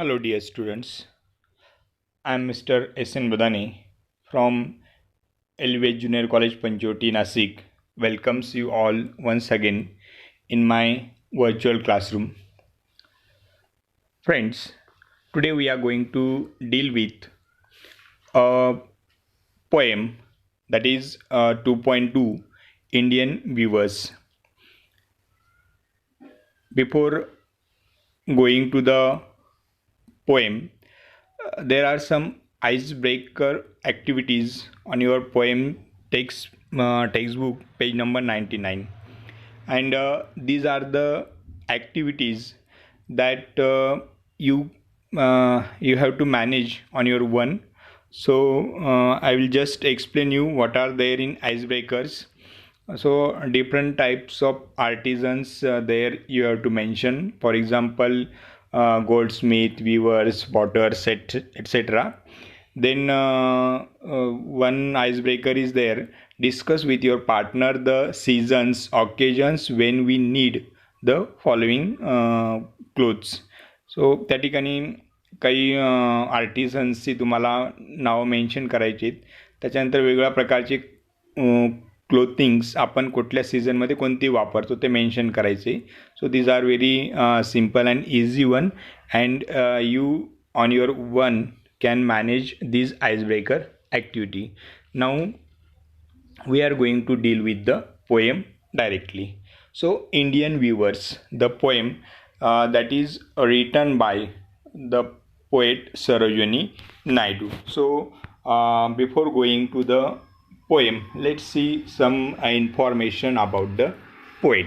Hello, dear students. I am Mr. S.N. Badani from Elevate Junior College Panchoti, Nasik. Welcomes you all once again in my virtual classroom. Friends, today we are going to deal with a poem that is 2.2 Indian viewers. Before going to the poem, there are some icebreaker activities on your poem textbook, page number 99, and these are the activities that you have to manage on your one. So I will just explain you what are there in icebreakers. So different types of artisans there you have to mention. For example, goldsmith, weavers, potters, etc. Then one icebreaker is there. Discuss with your partner the seasons, occasions when we need the following clothes. सो त्या ठिकाणी काही आर्टिसन्सची तुम्हाला नावं mention करायची आहेत. त्याच्यानंतर वेगवेगळ्या प्रकारचे क्लोथिंग्स आपण कुठल्या सीझनमध्ये कोणती वापरतो ते मेन्शन करायचे. So these are very simple and easy one and you on your one can manage these icebreaker activity. Now we are going to deal with the poem directly. So Indian viewers, the poem that is written by the poet Sarojini Naidu. So before going to the poem, let's see some information about the poet.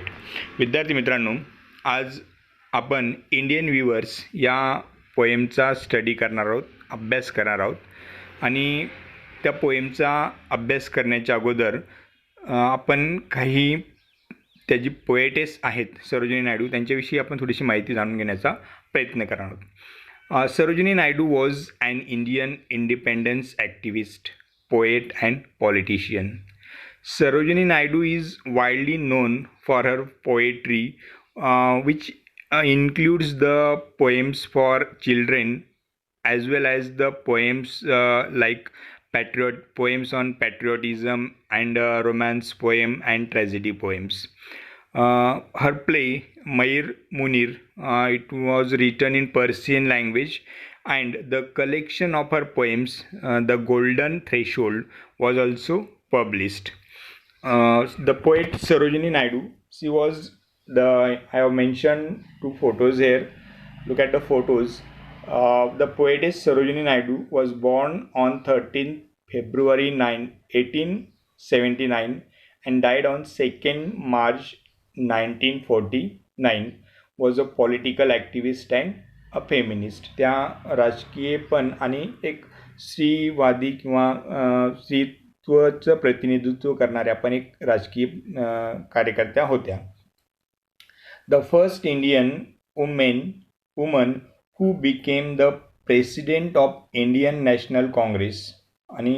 विद्यार्थी मित्रांनो, आज आपण Indian viewers या पोएमचा study करणार आहोत, अभ्यास करणार आहोत. आणि त्या पोएमचा अभ्यास करण्याच्या अगोदर आपण काही त्याची पोएटेस आहेत सरोजिनी नायडू, त्यांच्याविषयी आपण थोडीशी माहिती जाणून घेण्याचा प्रयत्न करणार आहोत. Sarojini Naidu was an Indian independence activist, poet and politician. Sarojini Naidu is widely known for her poetry, which includes the poems for children as well as the poems like poems on patriotism and romance poem and tragedy poems. Her play Mair Munir, it was written in Persian language, and the collection of her poems, The Golden Threshold, was also published. The poet Sarojini Naidu, she was I have mentioned two photos here. Look at the photos. The poetess Sarojini Naidu was born on 13th February 1879 and died on 2nd March 1949. Was a political activist and a feminist. त्या राजकीय पण आणि एक स्त्रीवादी किंवा स्त्रीत्वाचं प्रतिनिधित्व करणाऱ्या पण एक राजकीय कार्यकर्त्या होत्या. The first Indian woman who became the president of Indian National Congress, आणि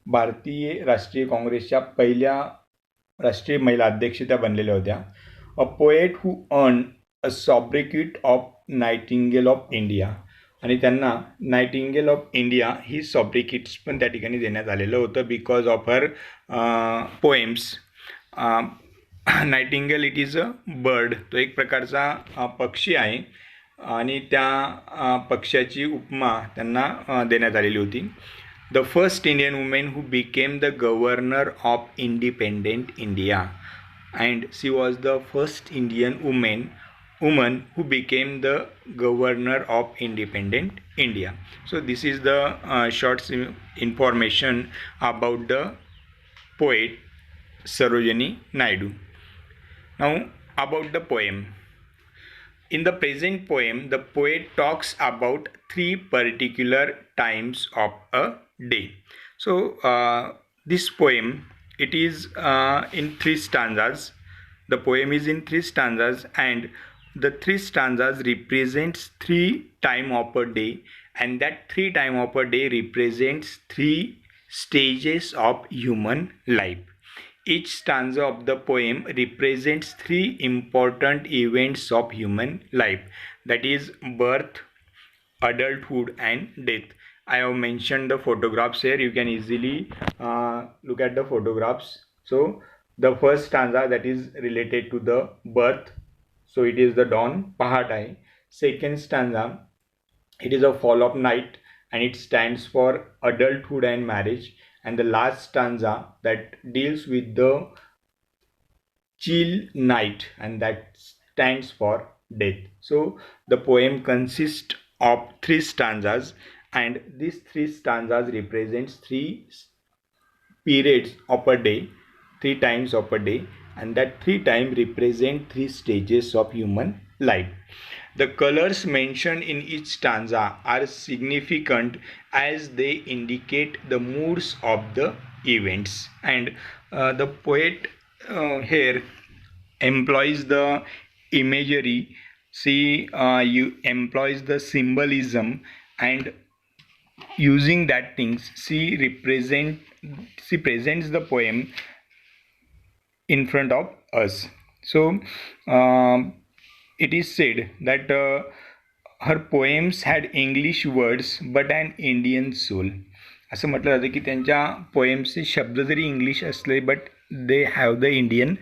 भारतीय राष्ट्रीय काँग्रेसच्या पहिल्या राष्ट्रीय महिला अध्यक्ष त्या बनलेल्या होत्या. A poet who earn a sobriquet of nightingale of India, आणि त्यांना नायटिंगेल ऑफ इंडिया ही सॉब्रिक्यूट्स पण त्या ठिकाणी देण्यात आलेलं होतं because of her poems. Nightingale it is a bird, तो एक प्रकारचा पक्षी आहे आणि त्या पक्षाची उपमा त्यांना देण्यात आलेली होती. The first Indian women who became the governor of independent India, and she was the first Indian woman who became the governor of independent India. So this is the short information about the poet Sarojini Naidu. Now about the poem. In the present poem, the poet talks about three particular times of a day. So this poem, it is in three stanzas. The poem is in three stanzas, and the three stanzas represents three time of a day, and that three time of a day represents three stages of human life. Each stanza of the poem represents three important events of human life, that is birth, adulthood and death. I have mentioned the photographs here. You can easily look at the photographs. So the first stanza, that is related to the birth, so it is the dawn, pahatai. Second stanza, it is a fall of night, and it stands for adulthood and marriage. And the last stanza that deals with the chill night, and that stands for death. So the poem consists of three stanzas, and these three stanzas represents three periods of a day, three times of a day, and that three times represent three stages of human life. The colors mentioned in each stanza are significant as they indicate the moods of the events, and the poet here employs the imagery. See, you employs the symbolism, and using that things, she presents the poem in front of us. So it is said that her poems had English words but an Indian soul. असं म्हटलं जातं की त्यांच्या पोएम्सचे शब्द जरी English असले but they have the Indian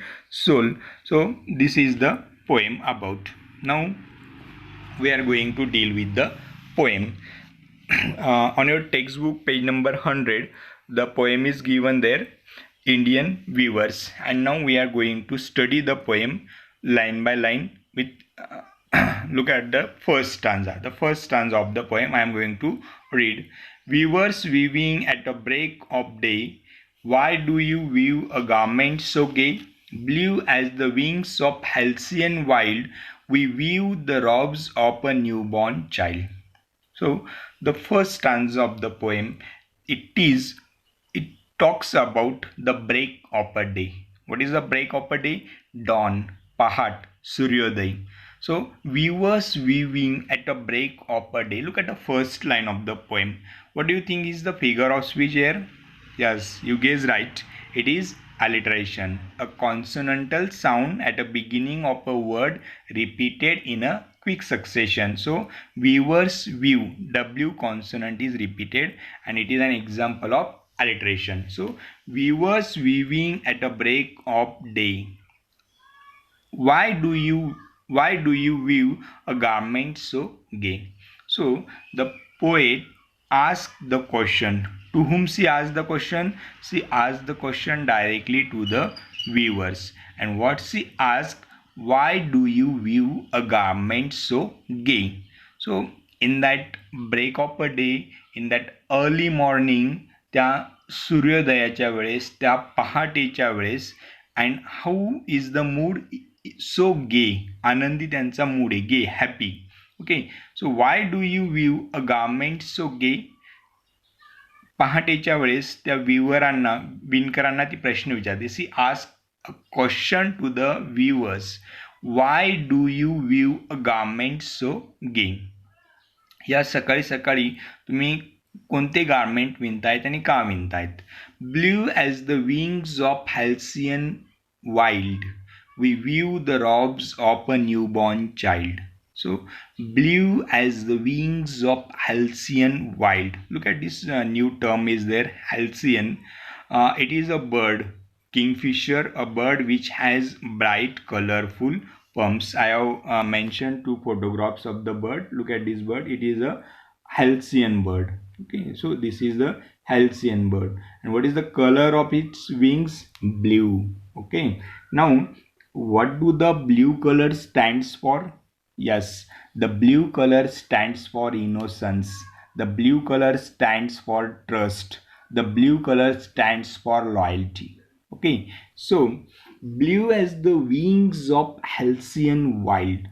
soul. So this is the poem about. Now we are going to deal with the poem. On your textbook page number 100, the poem is given there, Indian viewers, and now we are going to study the poem line by line with look at the first stanza. The first stanza of the poem I am going to read. Weavers weaving at a break of day, why do you weave a garment so gay? Blue as the wings of halcyon wild, we weave the robes of a newborn child. So the first stanza of the poem, it talks about the break of a day. What is the break of a day? Dawn, pahat, suryodaya. So weavers weaving at a break of a day. Look at the first line of the poem. What do you think is the figure of speech here? Yes, you guessed right. It is alliteration, a consonantal sound at the beginning of a word repeated in a quick succession. So weavers weave, W consonant is repeated, and it is an example of alliteration. So weavers weaving at a break of day, why do you weave a garment so gay? So the poet asked the question. To whom she asked the question? She asked the question directly to the weavers. And what she asked, why do you weave a garment so gay? So in that break of a day, in that early morning, त्या सूर्योदयाच्या वेळेस, त्या पहाटेच्या वेळेस, and how is the mood so gay, आनंदी त्यांचा mood आहे, gay, happy. Okay, so why do you weave a garment so gay? पहाटेच्या वेळेस त्या विणकरांना ती प्रश्न विचारते. She ask a question to the viewers, why do you weave a garment so gay? या सकाळी सकाळी तुम्ही कोणते गार्मेंट विणतायत आणि का विणतायत? Blue as the wings of halcyon wild, we view the robes of a newborn child. So blue as the wings of halcyon wild. Look at this new term is there, halcyon. It is a bird, kingfisher, a bird which has bright colorful pumps. I have mentioned two photographs of the bird. Look at this bird, it is a halcyon bird. Okay, so this is the halcyon bird. And what is the color of its wings? Blue. Okay, now what do the blue color stands for? Yes, the blue color stands for innocence. The blue color stands for trust. The blue color stands for loyalty. Okay, so blue as the wings of halcyon wild.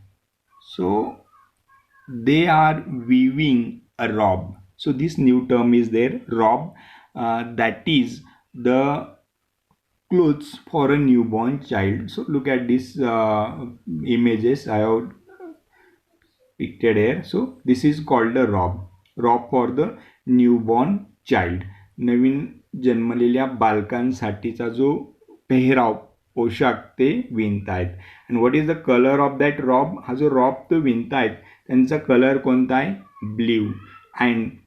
So they are weaving a robe. So this new term is there, robe, that is the clothes for a newborn child. So look at these images I have pictured here. So this is called a robe for the newborn child. नवीन जन्मलेल्या बालकांसाठीचा जो पेहराव, पोशाख ते विणतायत. And what is the colour of that robe? हा जो रॉब तो विणतायत त्यांचा कलर कोणता आहे? blue. And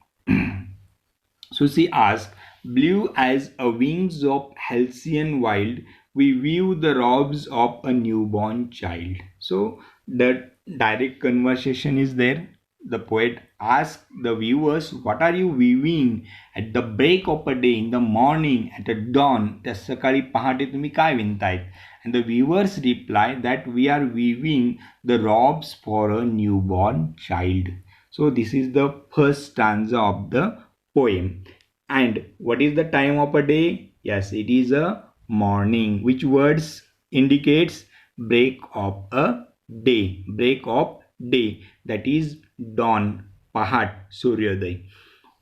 so she asked, blue as a wings of halcyon wild, we view the robes of a newborn child. So the direct conversation is there. The poet asks the viewers, what are you weaving at the break of a day, in the morning, at a dawn? त्या सकाळी पहाटे तुम्ही काय विणतायत? And the viewers reply that we are weaving the robes for a newborn child. So this is the first stanza of the poem. And what is the time of a day? Yes, it is a morning. Which words indicates break of a day? Break of day, that is dawn, pahat, suryoday.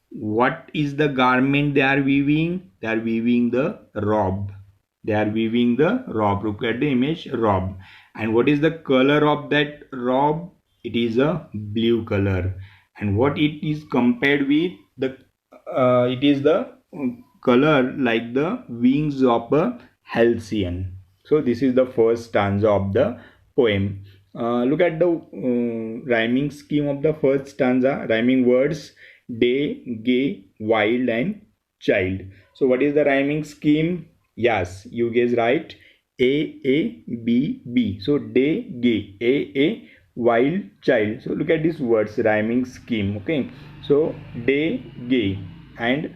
What is the garment they are weaving? They are weaving the robe. They are weaving the robe. Look at the image, robe. And what is the color of that robe? It is a blue color. And what it is compared with? The it is the color like the wings of a halcyon. So this is the first stanza of the poem. Look at the rhyming scheme of the first stanza. Rhyming words: day, gay, wild, and child. So what is the rhyming scheme? Yes, you guys right. A B B. So day, gay, A wild, child. So look at these words, rhyming scheme. Okay. So day, gay, and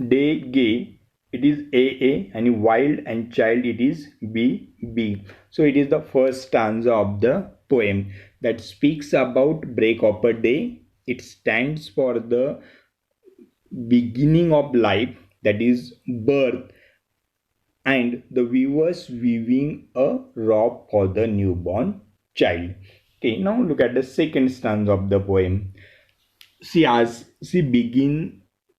day, gay, it is A, and wild and child, it is B. So it is the first stanza of the poem that speaks about break of a day. It stands for the beginning of life, that is birth, and the viewers weaving a robe for the newborn child. Okay, now look at the second stanza of the poem. She begins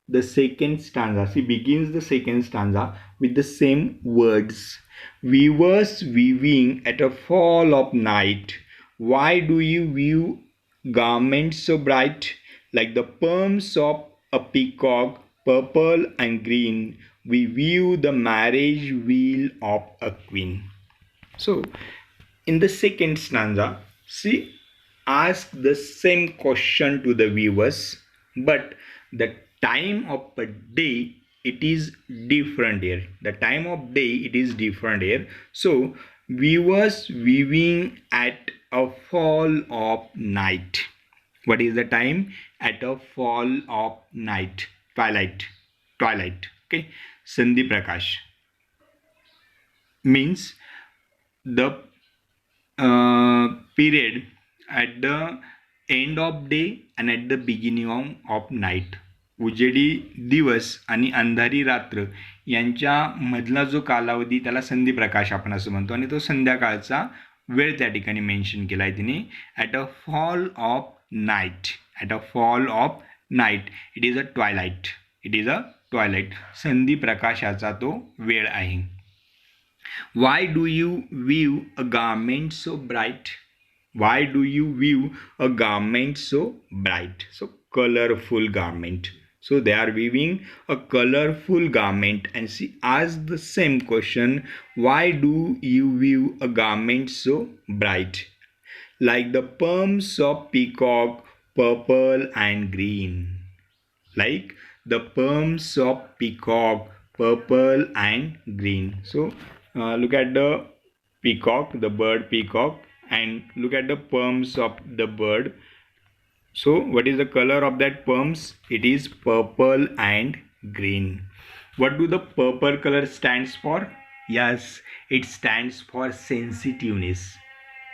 the second stanza. She begins the second stanza with the same words. Weavers weaving at a fall of night. Why do you weave garments so bright? Like the plumes of a peacock, purple and green, we weave the marriage wheel of a queen. So, in the second stanza, she asks the same question to the viewers, but the time of a day it is different here. The time of day it is different here. So, viewers weaving at a fall of night. What is the time? At a fall of night. Twilight. Okay. Sandhi Prakash means the period at the end of day and at the beginning of night. उजेडी दिवस आणि अंधारी रात्र यांच्या मधला जो कालावधी त्याला संधी प्रकाश आपण असं म्हणतो आणि तो संध्याकाळचा वेळ त्या ठिकाणी मेन्शन केला आहे तिने. At a fall of night. At a fall of night it is a twilight. It is a twilight. संधी प्रकाशाचा तो वेळ आहे. Why do you weave a garment so bright? Why do you weave a garment so bright? So colorful garment. So they are weaving a colorful garment, and she asked the same question. Why do you weave a garment so bright? Like the plumes of peacock, purple and green. Like the plumes of peacock, purple and green. So look at the peacock, the bird peacock, and look at the plumes of the bird. So what is the color of that plumes? It is purple and green. What do the purple color stands for? Yes, it stands for sensitiveness.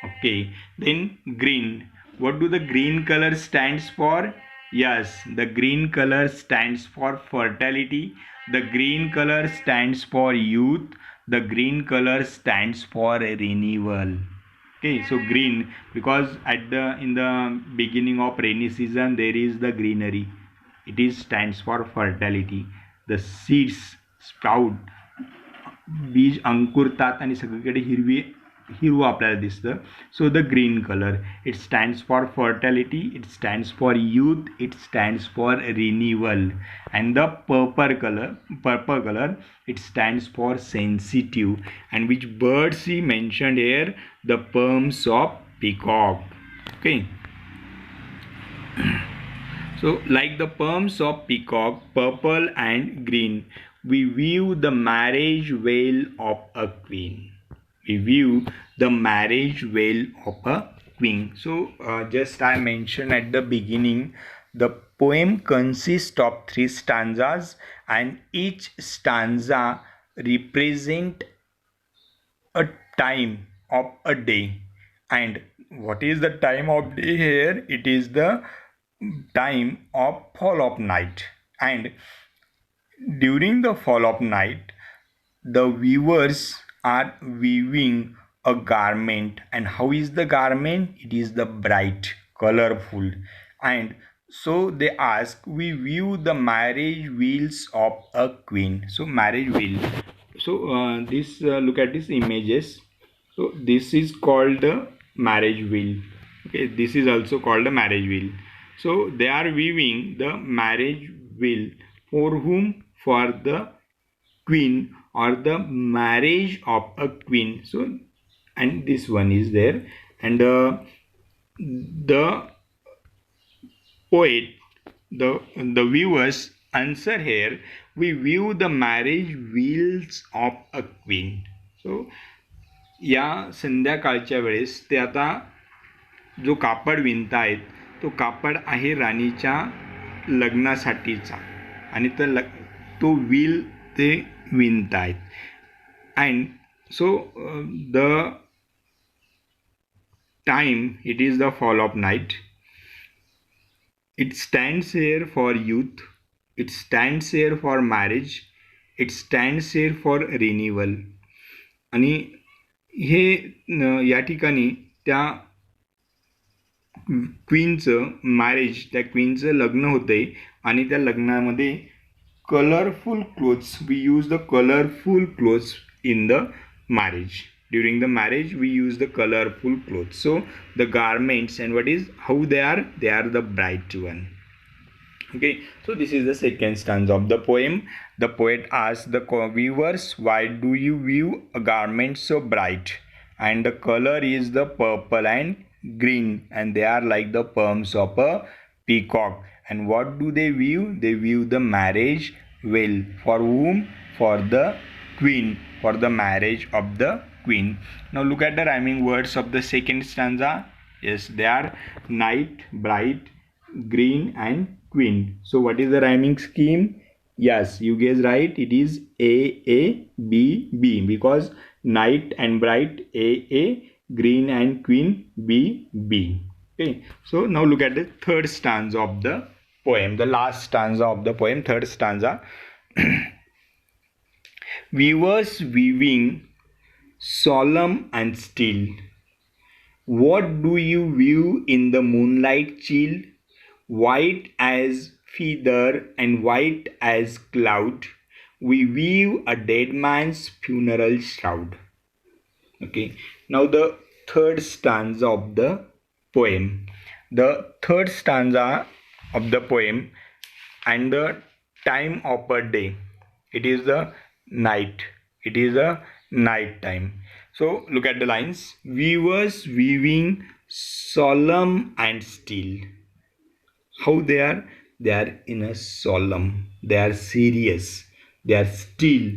Okay, then green. What do the green color stands for? Yes, the green color stands for fertility. The green color stands for youth. The green color stands for renewal. Okay, so green, because at the in the beginning of rainy season there is the greenery. It is stands for fertility. The seeds sprout, बीज अंकुरतात आणि सगळीकडे हिरवं आपल्याला दिसतं. So the green colour it stands for fertility, it stands for youth, it stands for renewal. And the purple colour it stands for sensitive. And which birds he mentioned here? The plumes of peacock. Okay. So, like the poems of Peacock, Purple and Green, we view the marriage veil of a queen. We view the marriage veil of a queen. So, just I mentioned at the beginning, the poem consists of 3 stanzas, and each stanza represent a time of a day. And what is the time of day here? It is the time of fall of night. And during the fall of night, the weavers are weaving a garment. And how is the garment? It is the bright, colorful. And so they ask, we view the marriage wheels of a queen. So marriage wheel. So this look at these images. So this is called the marriage wheel. Okay, this is also called a marriage wheel. So they are weaving the marriage wheel for whom? For the queen, or the marriage of a queen. So, and this one is there, and the poet, the viewers answer here, we view the marriage wheels of a queen. So या संध्याकाळच्या वेळेस ते आता जो कापड विणतायत तो कापड आहे राणीच्या लग्नासाठीचा, आणि तो व्हील ते विणतायत. And so the time it is the fall of night. It stands here for youth, it stands here for marriage, it stands here for renewal. आणि हे या ठिकाणी त्या क्वीनचं मॅरेज, त्या क्वीनचं लग्न होतंय, आणि त्या लग्नामध्ये colourful clothes, we use the colourful clothes in the marriage. During the marriage we use the colorful clothes. So the garments, and what is, how they are the bright one. Okay, so this is the second stanza of the poem. The poet asks the viewers, why do you view a garment so bright? And the color is the purple and green, and they are like the plumes of a peacock. And what do they view? They view the marriage veil. For whom? For the queen, for the marriage of the queen. Now look at the rhyming words of the second stanza. Yes, they are night, bright, green and queen. So what is the rhyming scheme? Yes, you guys right, it is A A B B, because night and bright A A, green and queen B B. Okay, so now look at the third stanza of the poem, the last stanza of the poem, third stanza. Weavers weaving, solemn and still, what do you view in the moonlight chill? White as feather and white as cloud, we weave a dead man's funeral shroud. Okay, now the third stanza of the poem. The third stanza of the poem, and the time of a day, it is the night, it is a night time. So look at the lines. Weavers weaving, solemn and still. How they are? They are in a solemn, they are serious, they are still.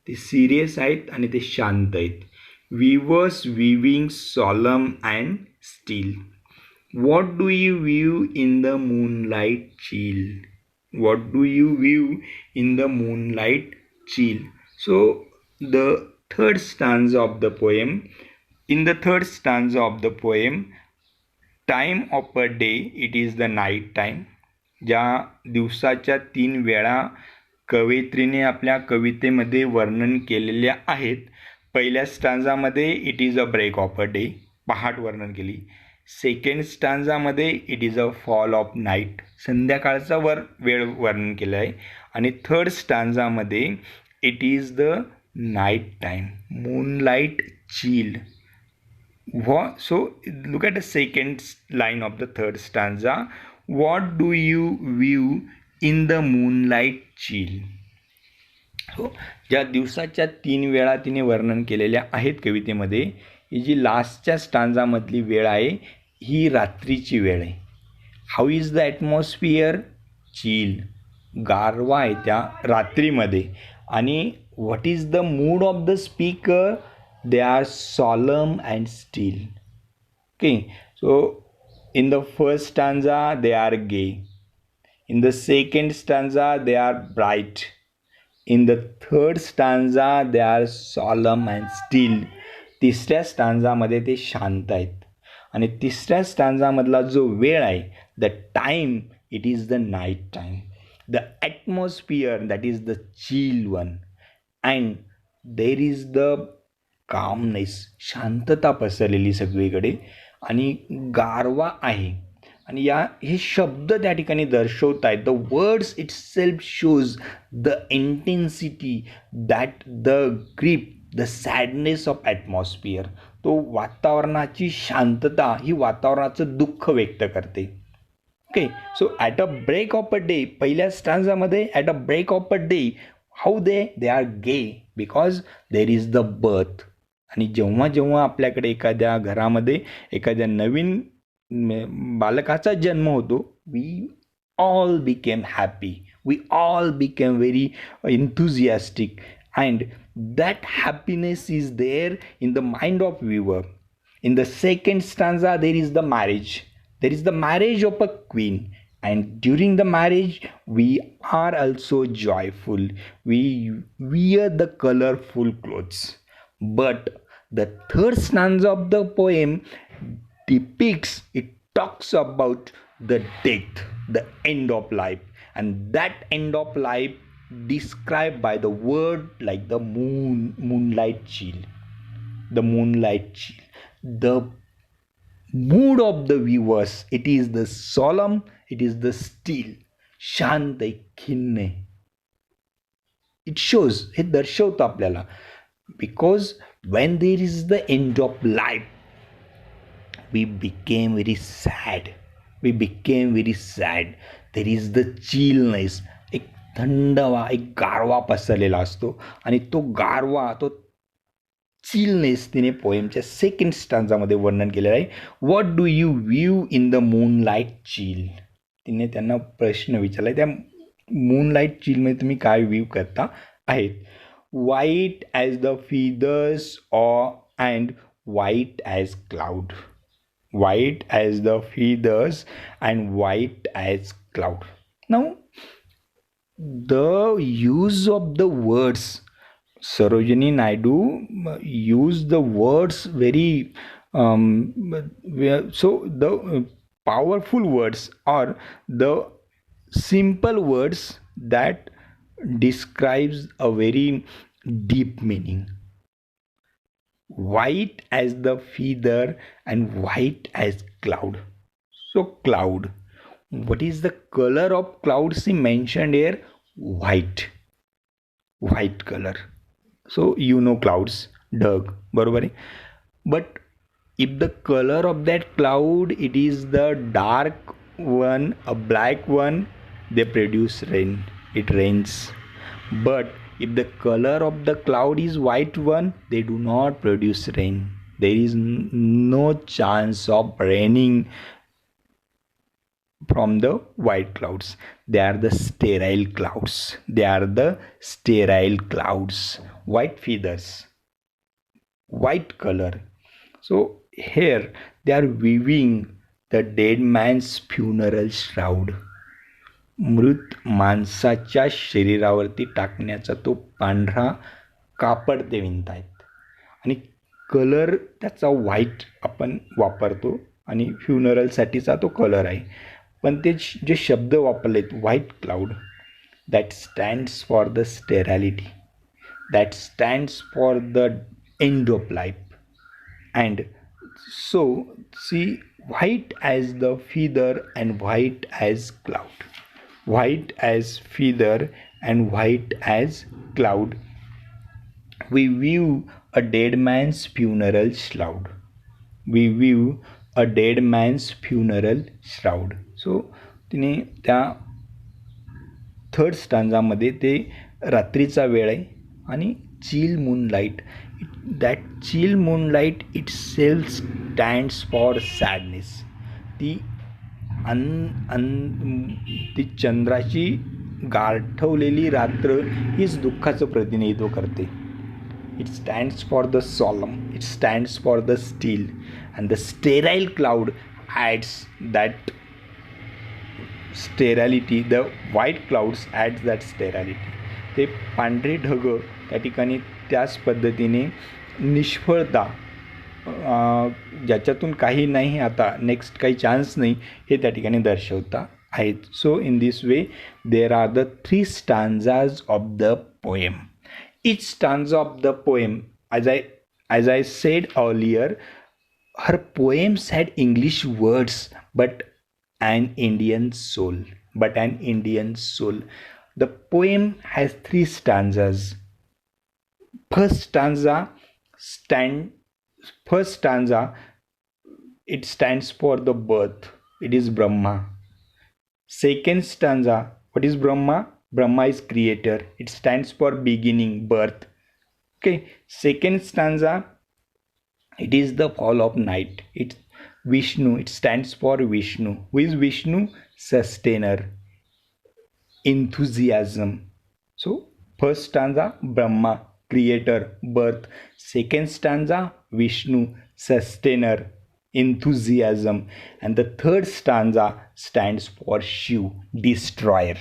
ते serious आहेत आणि ते शांत आहेत. Weavers weaving, solemn and still. What do you view in the moonlight chill? What do you view in the moonlight chill? So the third stanza of the poem, in the third stanza of the poem, time of a day, it is the night time. ज्या दिवसाच्या 3 वेळा कवयित्रीने आपल्या कवितेमध्ये वर्णन केलेल्या आहेत. पहिल्या स्टांजामध्ये it is a break of a day, पहाट वर्णन केली. सेकंड स्टांजामध्ये it is a fall of night, संध्याकाळचा वेळ वर्णन केलं आहे. आणि थर्ड स्टांजामध्ये it is the night time, moonlight chill. So look at the second line of the third stanza. What do you view in the moonlight chill? So ज्या दिवसाच्या 3 वेळा तिने वर्णन केलेल्या आहेत कवितेमध्ये, ही जी लास्टच्या स्टांजामधली वेळ आहे ही रात्रीची वेळ आहे. How is the atmosphere? Chill, गारवा आहे त्या रात्रीमध्ये. आणि what is the mood of the speaker? They are solemn and still. Okay, so in the first stanza they are gay, in the second stanza they are bright, in the third stanza they are solemn and still. तिसऱ्या स्टांजामध्ये ते शांत आहेत. आणि तिसऱ्या स्टांजामधला जो वेळ आहे, the time, it is the night time. The atmosphere, that is the chill one, and there is the calmness, शांतता पसरलेली सगळीकडे आणि गारवा आहे. आणि हे शब्द त्या ठिकाणी दर्शवत आहेत. The words itself shows the intensity, that the grip, the sadness of atmosphere. तो वातावरणाची शांतता ही वातावरणाचं दुःख व्यक्त करते. Okay, so at a break of a day, पहिल्या स्टांजामध्ये at a break of a day, how they are gay because there is the birth. आणि जेव्हा जेव्हा आपल्याकडे एखाद्या घरामध्ये एखाद्या नवीन बालकाचा जन्म होतो, we all became happy, we all became very enthusiastic, and that happiness is there in the mind of viewer. In the second stanza there is the marriage, there is the marriage of a queen, and during the marriage we are also joyful, we wear the colorful clothes. But the third stanza of the poem depicts, it talks about the death, the end of life, and that end of life described by the word like the moonlight chill. The moonlight chill, the mood of the viewers, it is the solemn, it is the still, शांत आहे, खिन्न आहे. It shows, हे दर्शवतं आपल्याला. Because when there is the end of life, we became very sad, we became very sad. There is the chillness, एक थंडवा, एक गारवा पसरलेला असतो. आणि तो गारवा, तो चिलनेस तिने पोएमच्या सेकंड स्टांजामध्ये वर्णन केलेलं आहे. What do you view in the moonlight chill? तिने त्यांना प्रश्न विचारला, त्या मूनलाईट चिलमध्ये तुम्ही काय व्ह्यू करता आहेत? White as the feathers and white as cloud. White as the feathers and white as cloud. Now, the use of the words, Sarojini Naidu used the words very so the powerful words or the simple words that describes a very deep meaning. White as the feather and white as cloud. So cloud, what is the color of clouds? He mentioned here white, white color. So you know clouds, ढग, बरोबर आहे. But if the color of that cloud, it is the dark one, a black one, they produce rain, it rains. But if the color of the cloud is white one, they do not produce rain. There is no chance of raining from the white clouds. They are the sterile clouds. They are the sterile clouds. White feathers, white color. So here they are weaving the dead man's funeral shroud. मृत माणसाच्या शरीरावरती टाकण्याचा तो पांढरा कापड ते विणतायत. आणि colour त्याचा व्हाईट आपण वापरतो आणि फ्युनरलसाठीचा तो कलर आहे. पण ते जे शब्द वापरलेत, white cloud, that stands for the sterility, that stands for the end of life. And so see, white as the feather and white as cloud. White as feather and white as cloud, we view a dead man's funeral shroud. We view a dead man's funeral shroud. So तिने त्या third स्टांजामध्ये ते रात्रीचा वेळ आहे आणि chill moonlight, that chill moonlight itself stands for sadness. ती अन अन ती चंद्राची गारठवलेली रात्र हीच दुःखाचं प्रतिनिधित्व करते. It stands for the solemn, it stands for the still, and the sterile cloud adds that sterility. The white clouds adds that sterility. ते पांढरे ढग त्या ठिकाणी त्याच पद्धतीने निष्फळता, ज्याच्यातून काही नाही, आता नेक्स्ट काही चान्स नाही, हे त्या ठिकाणी दर्शवता आहेत. So in this way there are the 3 stanzas of the poem. Each stanza of the poem, as I said earlier, her poems had English words but an Indian soul. The poem has 3 stanzas. First stanza, it stands for the birth. It is Brahma. Second stanza, what is Brahma? Brahma is creator. It stands for beginning, birth. Okay. Second stanza, it is the fall of night. It's Vishnu. It stands for Vishnu. Who is Vishnu? Sustainer, enthusiasm. So first stanza, Brahma, creator, birth. Second stanza, Vishnu, sustainer, enthusiasm. And the third stanza stands for Shiv, destroyer.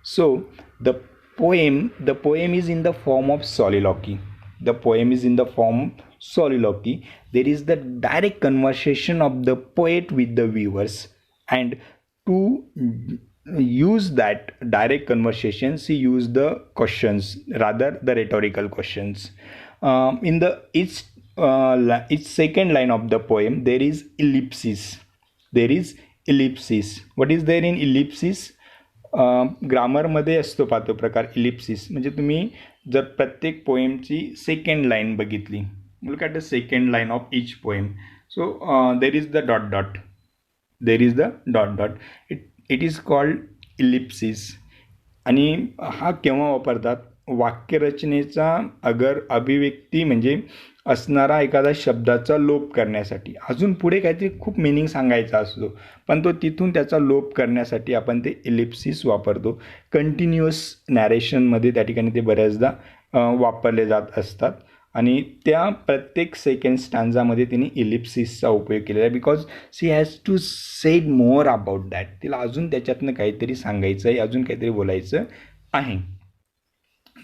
So the poem is in the form of soliloquy. There is the direct conversation of the poet with the viewers, and to use that direct conversations he used the questions, rather the rhetorical questions. In the each second line of the poem there is ellipsis. What is there in ellipsis? ग्रामरमध्ये असतो पाहतो प्रकार ellipsis. म्हणजे तुम्ही जर प्रत्येक पोएमची second line बघितली, look at the second line of each poem. So there is the dot. It is called ellipsis. आणि हा केव्हा वापरतात? वाक्यरचनेचा अगर अभिव्यक्ती म्हणजे असणारा एखादा शब्दाचा लोप करण्यासाठी, अजून पुढे काहीतरी खूप मिनिंग सांगायचा असतो, पण तो तिथून त्याचा लोप करण्यासाठी आपण ते इलिप्सिस वापरतो. कंटिन्युअस नॅरेशनमध्ये त्या ठिकाणी ते बऱ्याचदा वापरले जात असतात. आणि त्या प्रत्येक सेकंड स्टांजामध्ये तिने इलिप्सिसचा उपयोग केलेला आहे, because she has to said more about that. तिला अजून त्याच्यातनं काहीतरी सांगायचं आहे, अजून काहीतरी बोलायचं आहे.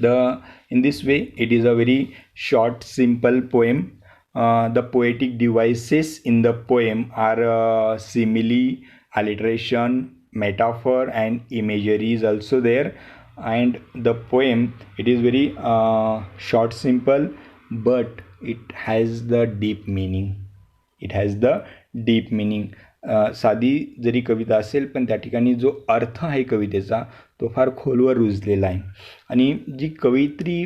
In this way, it is a very short, simple poem. The poetic devices in the poem are simile, alliteration, metaphor, and imagery is also there. And the poem, it is very short, simple, but it has the deep meaning. साधी जरी कविता असेल, पण त्या ठिकाणी जो अर्थ आहे कवितेचा तो फार खोलवर रुजलेला आहे. आणि जी कवयित्री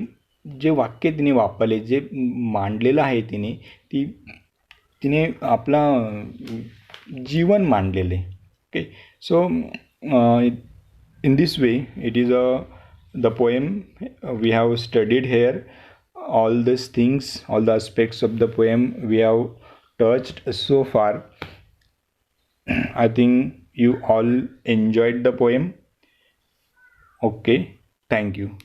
जे वाक्य तिने वापरले, जे मांडलेलं आहे तिने आपला जीवन मांडलेले. Okay. So in this way it is the poem we have studied here. all these things, all the aspects of the poem we have touched so far. I think you all enjoyed the poem. Okay, thank you.